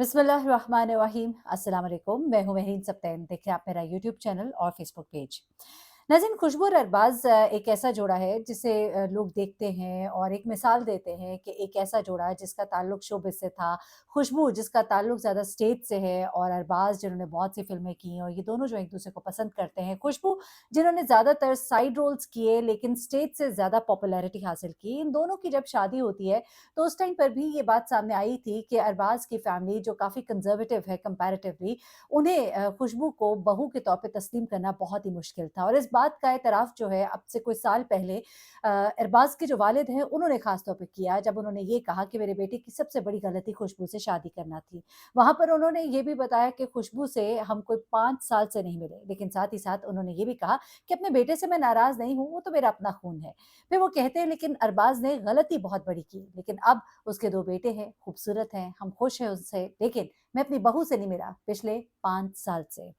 बिस्मिल्लाहिर्रहमानिर्रहीम। अस्सलाम वालेकुम। मैं हूं महरीन सब्तैन। देखें आप मेरा यूट्यूब चैनल और फेसबुक पेज। नाज़रीन, खुशबू और अरबाज़ एक ऐसा जोड़ा है जिसे लोग देखते हैं और एक मिसाल देते हैं कि एक ऐसा जोड़ा जिसका ताल्लुक शोबिज़ से था। खुशबू जिसका ताल्लुक ज़्यादा स्टेज से है और अरबाज़ जिन्होंने बहुत सी फ़िल्में की और ये दोनों जो एक-दूसरे को पसंद करते हैं। खुशबू जिन्होंने ज़्यादातर साइड रोल्स किए लेकिन स्टेज से ज़्यादा पॉपुलैरिटी हासिल की। इन दोनों की जब शादी होती है तो उस टाइम पर भी ये बात सामने आई थी कि अरबाज़ की फ़ैमिली जो काफ़ी कंज़र्वेटिव है कंपैरेटिवली, उन्हें खुशबू को बहू के तौर पे तस्लीम करना बहुत ही मुश्किल था। और इस बात का एतराफ़ जो है अब से कोई साल पहले अरबाज़ के जो वालिद हैं उन्होंने ख़ास तौर पे किया जब उन्होंने ये कहा कि मेरे बेटे की सबसे बड़ी गलती खुशबू से शादी करना थी। वहाँ पर उन्होंने ये भी बताया कि खुशबू से हम कोई 5 साल से नहीं मिले, लेकिन साथ ही साथ उन्होंने ये भी कहा कि अपने बेटे से मैं नाराज़ नहीं हूँ, वो तो मेरा अपना खून है। फिर वो कहते हैं लेकिन अरबाज़ ने गलती बहुत बड़ी की, लेकिन अब उसके 2 बेटे हैं, खूबसूरत हैं, हम खुश हैं उससे, लेकिन मैं अपनी बहू से नहीं मिला पिछले 5 साल से।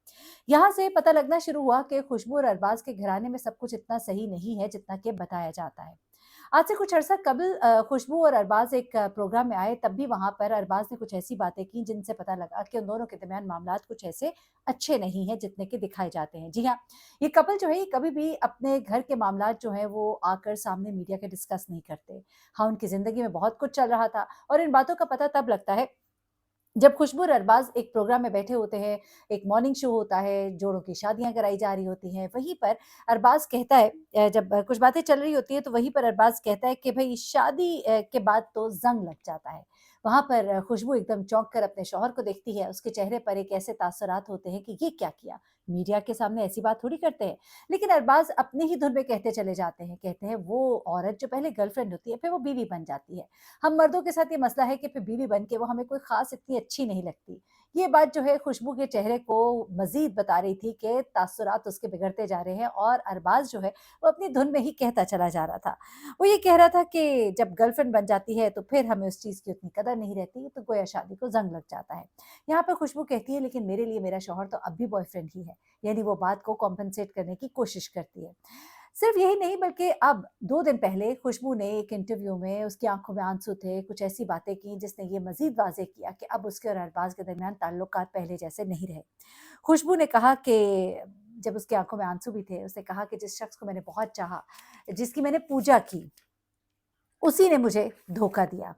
यहाँ से पता लगना शुरू हुआ कि खुशबू और अरबाज़ के घराने में सब कुछ इतना सही नहीं है जितना कि बताया जाता है। आज से कुछ अरसा कबल खुशबू और अरबाज़ एक प्रोग्राम में आए, तब भी वहाँ पर अरबाज़ ने कुछ ऐसी बातें की जिनसे पता लगा कि उन दोनों के दरमियान मामलात कुछ ऐसे अच्छे नहीं हैं जितने के दिखाए जाते हैं। जी हाँ, ये कपल जो है ये कभी भी अपने घर के मामलात जो हैं वो आकर सामने मीडिया के डिस्कस नहीं करते। हाँ, उनकी ज़िंदगी में बहुत कुछ चल रहा था और इन बातों का पता तब लगता है जब खुशबू और अरबाज़ एक प्रोग्राम में बैठे होते हैं, एक मॉर्निंग शो होता है, जोड़ों की शादियाँ कराई जा रही होती हैं, वहीं पर अरबाज़ कहता है जब कुछ बातें चल रही होती हैं, तो वहीं पर अरबाज़ कहता है कि भई शादी के बाद तो ज़ंग लग जाता है। वहाँ पर खुशबू एकदम चौंक कर अपने शौहर को देखती है, उसके चेहरे पर एक ऐसे तासुरात होते हैं कि ये क्या किया? मीडिया के सामने ऐसी बात थोड़ी करते हैं। लेकिन अरबाज़ अपनी ही धुन में कहते चले जाते हैं, कहते हैं वो औरत जो पहले गर्लफ्रेंड होती है, फिर वो बीवी बन जाती है। हम मर्दों के साथ ये मसला है कि फिर बीवी बन के वो हमें कोई ख़ास इतनी अच्छी नहीं लगती। ये बात जो है खुशबू के चेहरे को मज़ीद बता रही थी कि तासुरात उसके बिगड़ते जा रहे हैं और अरबाज़ जो है वो अपनी धुन में ही कहता चला जा रहा था। वो ये कह रहा था कि जब गर्लफ्रेंड बन जाती है तो फिर हमें उस चीज़ की उतनी कदर नहीं रहती, तो गोया शादी को ज़ंग लग जाता है। यहाँ पे खुशबू कहती है लेकिन मेरे लिए मेरा शौहर तो अब भी बॉयफ्रेंड ही है। यानी वो बात को कॉम्पेंसेट करने की कोशिश करती है। सिर्फ यही नहीं बल्कि अब 2 दिन पहले खुशबू ने एक इंटरव्यू में उसकी आँखों में आंसू थे, कुछ ऐसी बातें की जिसने ये मज़ीद वाज़ेह किया कि अब उसके और अरबाज़ के दरमियान ताल्लुकात पहले जैसे नहीं रहे। खुशबू ने कहा कि जब उसकी आँखों में आंसू भी थे, उसने कहा कि जिस शख्स को मैंने बहुत चाहा, जिसकी मैंने पूजा की, उसी ने मुझे धोखा दिया।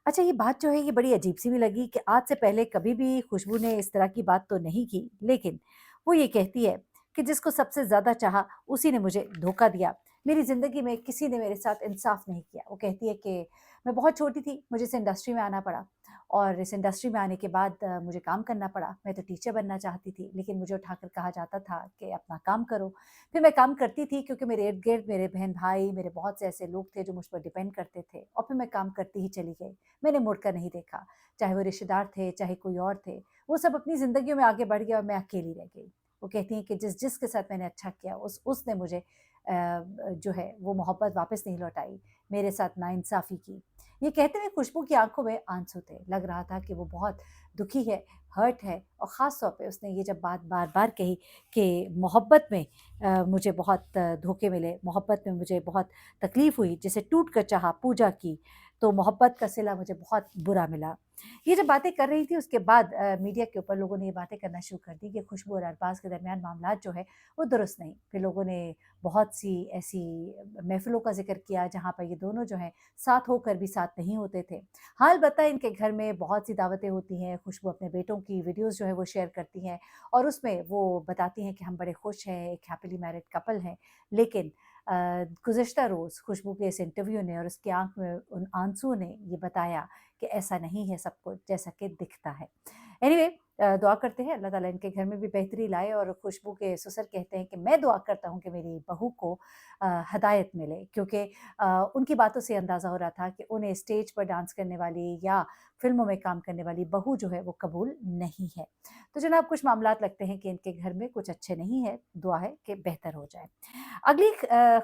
अच्छा, ये बात जो है ये बड़ी अजीब-सी भी लगी कि आज से पहले कभी भी खुशबू ने इस तरह की बात तो नहीं की, लेकिन वो ये कहती है कि जिसको सबसे ज़्यादा चाहा उसी ने मुझे धोखा दिया। मेरी ज़िंदगी में किसी ने मेरे साथ इंसाफ़ नहीं किया। वो कहती है कि मैं बहुत छोटी थी, मुझे इस इंडस्ट्री में आना पड़ा और इस इंडस्ट्री में आने के बाद मुझे काम करना पड़ा। मैं तो टीचर बनना चाहती थी, लेकिन मुझे उठाकर कहा जाता था कि अपना काम करो। फिर मैं काम करती थी क्योंकि मेरे इर्द-गिर्द मेरे बहन-भाई, मेरे बहुत से ऐसे लोग थे जो मुझ पर डिपेंड करते थे और फिर मैं काम करती ही चली गई। मैंने मुड़कर नहीं देखा, चाहे वो रिश्तेदार थे, चाहे कोई और थे, वो सब अपनी ज़िंदगियों में आगे बढ़ गए और मैं अकेली रह गई। वो कहती हैं कि जिसके साथ मैंने अच्छा किया उसने मुझे जो है वो मोहब्बत वापस नहीं लौटाई, मेरे साथ नाइंसाफ़ी की। ये कहते हुए खुशबू की आँखों में आंसू थे, लग रहा था कि वो बहुत दुखी है, हर्ट है और ख़ास तौर पे उसने ये जब बात बार-बार कही कि मोहब्बत में मुझे बहुत धोखे मिले, मोहब्बत में मुझे बहुत तकलीफ़ हुई, जिसे टूट कर चाहा, पूजा की, तो मोहब्बत का सिला मुझे बहुत बुरा मिला। ये जब बातें कर रही थी उसके बाद मीडिया के ऊपर लोगों ने ये बातें करना शुरू कर दी कि खुशबू और अरबाज़ के दरमियान मामलात जो है वो दुरुस्त नहीं। फिर लोगों ने बहुत सी ऐसी महफ़िलों का ज़िक्र किया जहाँ पर ये दोनों जो हैं साथ होकर भी साथ नहीं होते थे। हाँ, अलबत्ता इनके घर में बहुत सी दावतें होती हैं, खुशबू अपने बेटों की वीडियोज़ जो है वो शेयर करती हैं और उसमें वो बताती हैं कि हम बड़े खुश हैं, एक हैपीली मैरिड कपल हैं। लेकिन गुज़िश्ता रोज़ खुशबू के इस इंटरव्यू ने और उसकी आँख में उन आंसुओं ने ये बताया कि ऐसा नहीं है सब कुछ जैसा कि दिखता है। एनीवे दुआ करते हैं अल्लाह ताला इनके घर में भी बेहतरी लाए और खुशबू के ससुर कहते हैं कि मैं दुआ करता हूँ कि मेरी बहू को हिदायत मिले क्योंकि उनकी बातों से अंदाज़ा हो रहा था कि उन्हें स्टेज पर डांस करने वाली या फ़िल्मों में काम करने वाली बहू जो है वो कबूल नहीं है। तो जनाब कुछ मामलात लगते हैं कि इनके घर में कुछ अच्छे नहीं है, दुआ है कि बेहतर हो जाए। अगली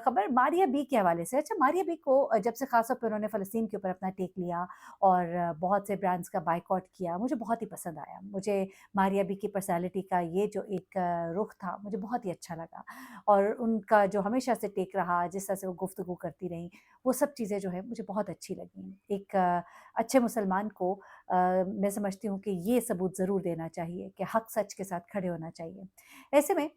खबर मारिया बी के हवाले से। अच्छा, मारिया बी को जब से ख़ास तौर पे उन्होंने फ़लस्तीन के ऊपर अपना टेक लिया और बहुत से ब्रांड्स का बायकॉट किया, मुझे बहुत ही पसंद आया। मुझे मारिया बी की पर्सनैलिटी का ये जो एक रुख था, मुझे बहुत ही अच्छा लगा और उनका जो हमेशा से टेक रहा, जिस तरह से वो गुफ्तगू करती रहीं, वो सब चीज़ें जो है मुझे बहुत अच्छी लगीं। एक अच्छे मुसलमान को मैं समझती हूँ कि ये सबूत ज़रूर देना चाहिए कि हक सच के साथ खड़े होना चाहिए। ऐसे में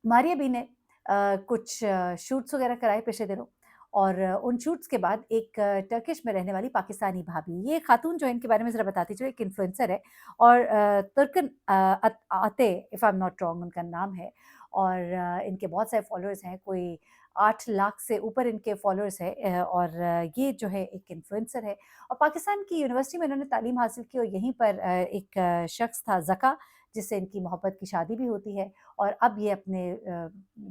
मारिया बी ने कुछ शूट्स वगैरह कराए पिछले दिनों और उन शूट्स के बाद एक टर्किश में रहने वाली पाकिस्तानी भाभी, ये खातून जो है इनके बारे में ज़रा बताती चलो, एक इन्फ्लुएंसर है और तुर्कन आते if I am not wrong उनका नाम है और इनके बहुत सारे फॉलोअर्स हैं, कोई 8 लाख से ऊपर इनके फॉलोअर्स हैं और ये जो है एक इन्फ्लुएंसर है और पाकिस्तान की यूनिवर्सिटी में इन्होंने तालीम हासिल की और यहीं पर एक शख्स था ज़का, जिससे इनकी मोहब्बत की शादी भी होती है और अब ये अपने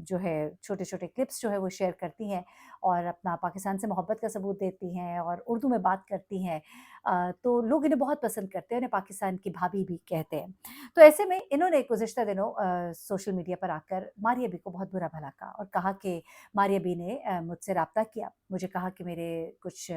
जो है छोटे-छोटे क्लिप्स जो है वो शेयर करती हैं और अपना पाकिस्तान से मोहब्बत का सबूत देती हैं और उर्दू में बात करती हैं। तो लोग इन्हें बहुत पसंद करते हैं, इन्हें पाकिस्तान की भाभी भी कहते हैं। तो ऐसे में इन्होंने गुज़िश्ता दिनों सोशल मीडिया पर आकर मारिया बी को बहुत बुरा-भला कहा और कहा कि मारिया बी ने मुझसे राब्ता किया, मुझे कहा कि मेरे कुछ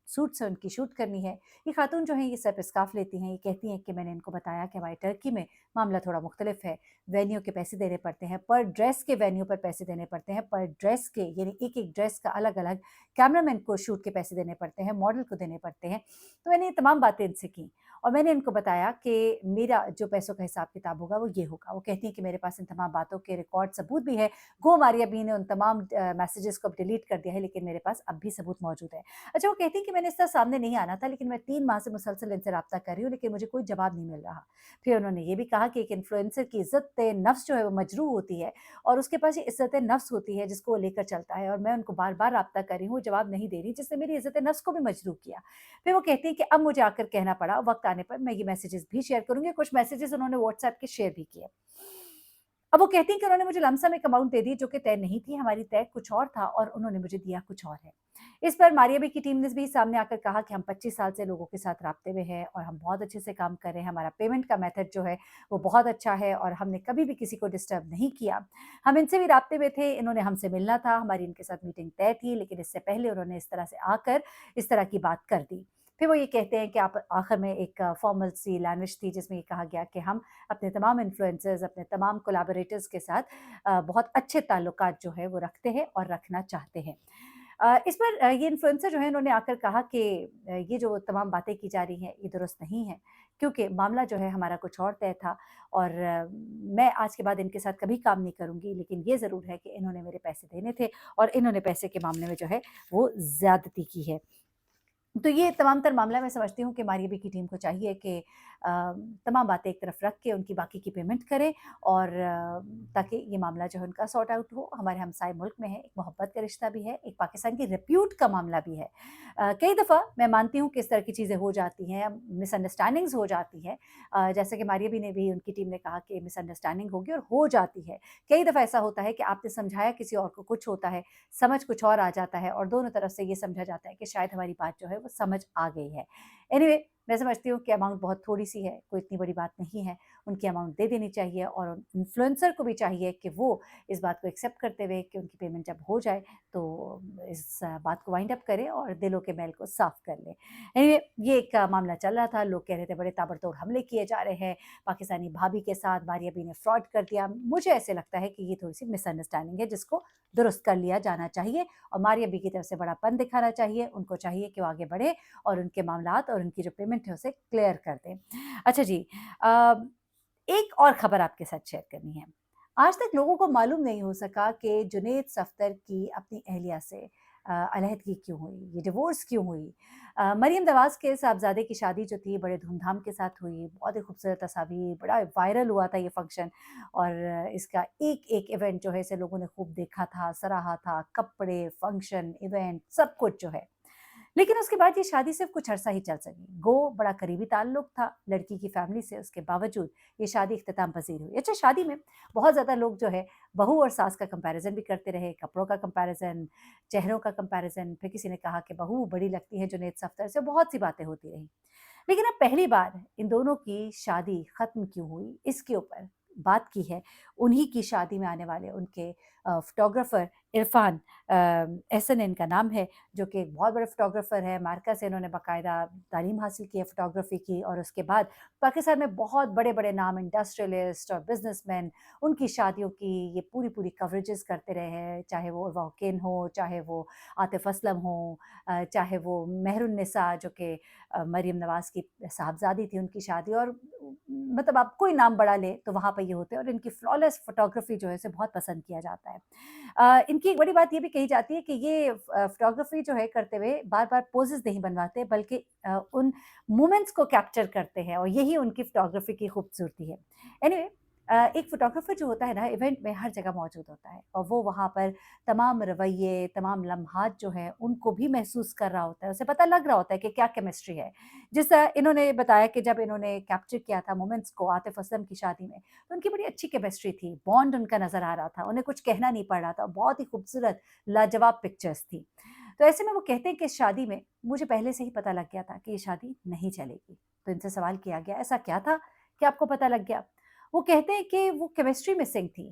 सूट्स हैं उनकी शूट करनी है। ये खातून जो हैं ये सर पे स्कार्फ़ लेती हैं, ये कहती हैं कि मैंने इनको बताया कि हमारे टर्की में मामला थोड़ा मुख्तलिफ है, वेन्यू के पैसे देने पड़ते हैं, पर ड्रेस के वेन्यू पर पैसे देने पड़ते हैं, पर ड्रेस के यानी एक-एक ड्रेस का अलग-अलग कैमरामैन को शूट के पैसे देने पड़ते हैं, मॉडल को देने पड़ते हैं। तो मैंने ये तमाम बातें इनसे की और मैंने इनको बताया कि मेरा जो पैसों का हिसाब-किताब होगा वो ये होगा। वो कहती हैं कि मेरे पास इन तमाम बातों के रिकॉर्ड सबूत भी है। गो मारिया बी ने उन तमाम मैसेजेस को अब डिलीट कर दिया है लेकिन मेरे पास अब भी सबूत मौजूद है। अच्छा, वो कहती हैं कि मैंने इस तरह सामने नहीं आना था लेकिन मैं 3 माह से मुसलसल इनसे राब्ता कर रही हूँ लेकिन मुझे कोई जवाब नहीं मिल रहा। फिर उन्होंने ये भी कहा कि एक इन्फ्लुएंसर की इज़्ज़त-ए-नफ्स जो है वो मजरूह होती है और उसके पास ये इज़्ज़त-ए-नफ्स होती है जिसको वो लेकर चलता है और मैं उनको बार-बार राब्ता कर रही हूँ, जवाब नहीं दे रही जिसने मेरी इज़्ज़त-ए-नफ्स को भी मजरूह किया। फिर वो कहती हैं कि अब मुझे आकर कहना पड़ा, वक़्त आने पर मैं ये मैसेजेस भी शेयर करूँगी, कुछ मैसेजेस उन्होंने व्हाट्सएप के शेयर भी किए। अब वो कहती हैं कि उन्होंने मुझे लमसम एक अमाउंट दे दी जो कि तय नहीं थी, हमारी तय कुछ और था और उन्होंने मुझे दिया कुछ और है। इस पर मारिया बी की टीम ने भी सामने आकर कहा कि हम 25 साल से लोगों के साथ राब्ते में हैं और हम बहुत अच्छे से काम कर रहे हैं, हमारा पेमेंट का मेथड जो है वो बहुत अच्छा है और हमने कभी भी किसी को डिस्टर्ब नहीं किया। हम इनसे भी राब्ते में थे, इन्होंने हमसे मिलना था, हमारी इनके साथ मीटिंग तय थी लेकिन इससे पहले उन्होंने इस तरह से आकर इस तरह की बात कर दी। फिर वो ये कहते हैं कि आप आखिर में एक फॉर्मल सी लैंग्वेज थी जिसमें ये कहा गया कि हम अपने तमाम इन्फ्लुएंसर्स, अपने तमाम कोलैबोरेटर्स के साथ बहुत अच्छे ताल्लुकात जो है वो रखते हैं और रखना चाहते हैं। इस पर ये इन्फ्लुएंसर जो है इन्होंने आकर कहा कि ये जो तमाम बातें की जा रही हैं ये दुरुस्त नहीं है क्योंकि मामला जो है हमारा कुछ और तय था और मैं आज के बाद इनके साथ कभी काम नहीं करूँगी लेकिन ये ज़रूर है कि इन्होंने मेरे पैसे देने थे और इन्होंने पैसे के मामले में जो है वो ज़्यादती की है। तो ये तमाम तर मामला मैं समझती हूँ कि मारियाबी की टीम को चाहिए कि तमाम बातें एक तरफ रख के उनकी बाकी की पेमेंट करें और ताकि ये मामला जो है उनका सॉर्ट आउट हो। हमारे हमसाए मुल्क में है, एक मोहब्बत का रिश्ता भी है, एक पाकिस्तान की रिप्यूट का मामला भी है। कई दफ़ा मैं मानती हूँ कि इस तरह की चीज़ें हो जाती हैं, मिसअंडरस्टैंडिंग्स हो जाती हैं। जैसे कि मारियाबी ने भी उनकी टीम ने कहा कि मिसअंडरस्टैंडिंग होगी और हो जाती है। कई दफ़ा ऐसा होता है कि आपने समझाया किसी और को कुछ होता है, समझ कुछ और आ जाता है और दोनों तरफ से ये समझा जाता है कि शायद हमारी बात जो है वो समझ आ गई है। एनीवे मैं समझती हूँ कि अमाउंट बहुत थोड़ी-सी है, कोई इतनी बड़ी बात नहीं है। उनकी अमाउंट दे देनी चाहिए और इन्फ्लुएंसर को भी चाहिए कि वो इस बात को एक्सेप्ट करते हुए कि उनकी पेमेंट जब हो जाए तो इस बात को वाइंड अप करें और दिलों के मैल को साफ कर लें। एनीवे ये एक मामला चल रहा था, लोग कह रहे थे बड़े ताबड़तोड़ हमले किए जा रहे हैं, पाकिस्तानी भाभी के साथ मारिया बी ने फ्रॉड कर दिया। मुझे ऐसे लगता है कि ये थोड़ी-सी मिसअंडरस्टैंडिंग है जिसको दुरुस्त कर लिया जाना चाहिए और मारिया बी की तरफ से बड़ापन दिखाना चाहिए। उनको चाहिए कि वो आगे बढ़े और उनके मामलात और उनकी जो पेमेंट है उसे क्लियर कर दें। अच्छा जी, अ, एक और खबर आपके साथ शेयर करनी है। आज तक लोगों को मालूम नहीं हो सका कि जुनैद सफ़दर की अपनी अहलिया से अलहदगी क्यों हुई, ये डिवोर्स क्यों हुई। मरियम नवाज़ के साहबज़ादे की शादी जो थी बड़े धूमधाम के साथ हुई, बहुत ही खूबसूरत तस्वीर, बड़ा वायरल हुआ था ये फ़ंक्शन और इसका एक-एक इवेंट जो है इसे लोगों ने खूब देखा था, सराहा था, कपड़े, फ़ंक्शन, इवेंट सब कुछ जो है। लेकिन उसके बाद ये शादी सिर्फ़ कुछ अरसा ही चल सकी। गो बड़ा करीबी ताल्लुक था लड़की की फ़ैमिली से, उसके बावजूद ये शादी इख्तिताम पज़ीर हुई। अच्छा, शादी में बहुत ज़्यादा लोग जो है बहू और सास का कंपैरिज़न भी करते रहे, कपड़ों का कंपैरिज़न, चेहरों का कंपैरिज़न, फिर किसी ने कहा कि बहू बड़ी लगती है जुनैद सफ़दर से, बहुत सी बातें होती रहीं। लेकिन अब पहली बार इन दोनों की शादी ख़त्म क्यों हुई, इसके ऊपर बात की है, उन्हीं की शादी में आने वाले उनके फ़ोटोग्राफ़र इरफ़ान एहसन इनका नाम है, जो कि एक बहुत बड़े फ़ोटोग्राफ़र हैं। अमेरिका से इन्होंने बाकायदा तालीम हासिल की है फ़ोटोग्राफ़ी की, और उसके बाद पाकिस्तान में बहुत बड़े-बड़े नाम इंडस्ट्रियलिस्ट और बिज़नेसमैन उनकी शादियों की ये पूरी-पूरी कवरेजेस करते रहे हैं, चाहे वो उर्वा हुसैन हो, चाहे वो आतिफ़ असलम हो, चाहे वो मेहरुन्निसा जो कि मरियम नवाज़ की साहबज़ादी थी, उनकी शादी, और मतलब आप कोई नाम बड़ा लें तो वहाँ पे ये होते हैं, और इनकी फ्लॉलेस फ़ोटोग्राफ़ी जो है उसे बहुत पसंद किया जाता है। इनकी एक बड़ी बात ये भी कही जाती है कि ये फ़ोटोग्राफ़ी जो है करते हुए बार-बार पोजेज़ नहीं बनवाते, बल्कि उन मोमेंट्स को कैप्चर करते हैं, और यही उनकी फ़ोटोग्राफ़ी की खूबसूरती है। एनीवे, एक फ़ोटोग्राफ़र जो होता है ना, इवेंट में हर जगह मौजूद होता है, और वो वहाँ पर तमाम रवैये, तमाम लम्हात जो हैं उनको भी महसूस कर रहा होता है, उसे पता लग रहा होता है कि क्या केमिस्ट्री है। जिस तरह इन्होंने बताया कि जब इन्होंने कैप्चर किया था मोमेंट्स को आतिफ़ असलम की शादी में, तो उनकी बड़ी अच्छी केमिस्ट्री थी, बॉन्ड उनका नज़र आ रहा था, उन्हें कुछ कहना नहीं पड़ रहा था, बहुत ही खूबसूरत लाजवाब पिक्चर्स थी। तो ऐसे में वो कहते हैं कि इस शादी में मुझे पहले से ही पता लग गया था कि ये शादी नहीं चलेगी। तो इनसे सवाल किया गया, ऐसा क्या था कि आपको पता लग गया? वो कहते हैं कि वो केमिस्ट्री मिसिंग थी।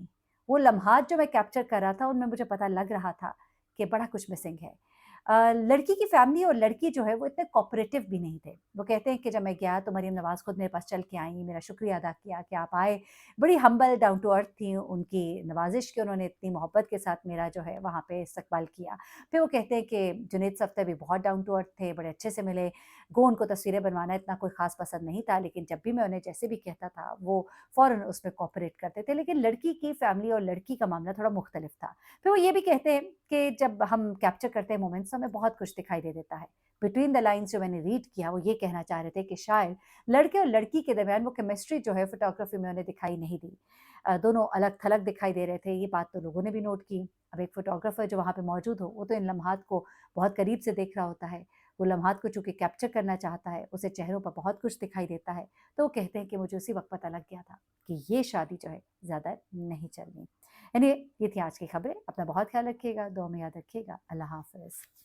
वो लम्हात जो मैं कैप्चर कर रहा था, उनमें मुझे पता लग रहा था कि बड़ा कुछ मिसिंग है। लड़की की फैमिली और लड़की जो है वो इतने कोऑपरेटिव भी नहीं थे। वो कहते हैं कि जब मैं गया तो मरियम नवाज़ खुद मेरे पास चल के आईं, मेरा शुक्रिया अदा किया कि आप आए। बड़ी हम्बल डाउन टू अर्थ थी, उनकी नवाज़िश की, उन्होंने इतनी मोहब्बत के साथ मेरा जो है वहाँ पे इस्तकबाल किया। फिर वो कहते हैं कि जुनैद सफ़दर भी बहुत डाउन टू अर्थ थे, बड़े अच्छे से मिले। गो उनको तस्वीरें बनवाना इतना कोई ख़ास पसंद नहीं था, लेकिन जब भी मैं उन्हें जैसे भी कहता था, वो फ़ौरन उसमें कोऑपरेट करते थे। लेकिन लड़की की फैमिली और लड़की का मामला थोड़ा मुख्तलिफ था। फिर वो ये भी कहते हैं कि जब हम कैप्चर करते हैं मोमेंट्स, तो हमें बहुत कुछ दिखाई दे देता है। बिटवीन द लाइन्स जो मैंने रीड किया, वो ये कहना चाह रहे थे कि शायद लड़के और लड़की के दरमियान वो केमिस्ट्री जो है फ़ोटोग्राफ़ी में उन्हें दिखाई नहीं दी। दोनों अलग-थलग दिखाई दे रहे थे, ये बात तो लोगों ने भी नोट की। अब एक फ़ोटोग्राफ़र जो वहाँ पे मौजूद हो, वो तो इन लम्हात को बहुत करीब से देख रहा होता है। वो लम्हात को चूँकि कैप्चर करना चाहता है, उसे चेहरों पर बहुत कुछ दिखाई देता है। तो वो कहते हैं कि मुझे उसी वक़्त पता लग गया था कि ये शादी जो है ज़्यादा नहीं चलनी। एनीवे, ये थी आज की खबरें। अपना बहुत ख्याल रखिएगा, दुआ में याद रखिएगा। अल्लाह हाफ़िज़।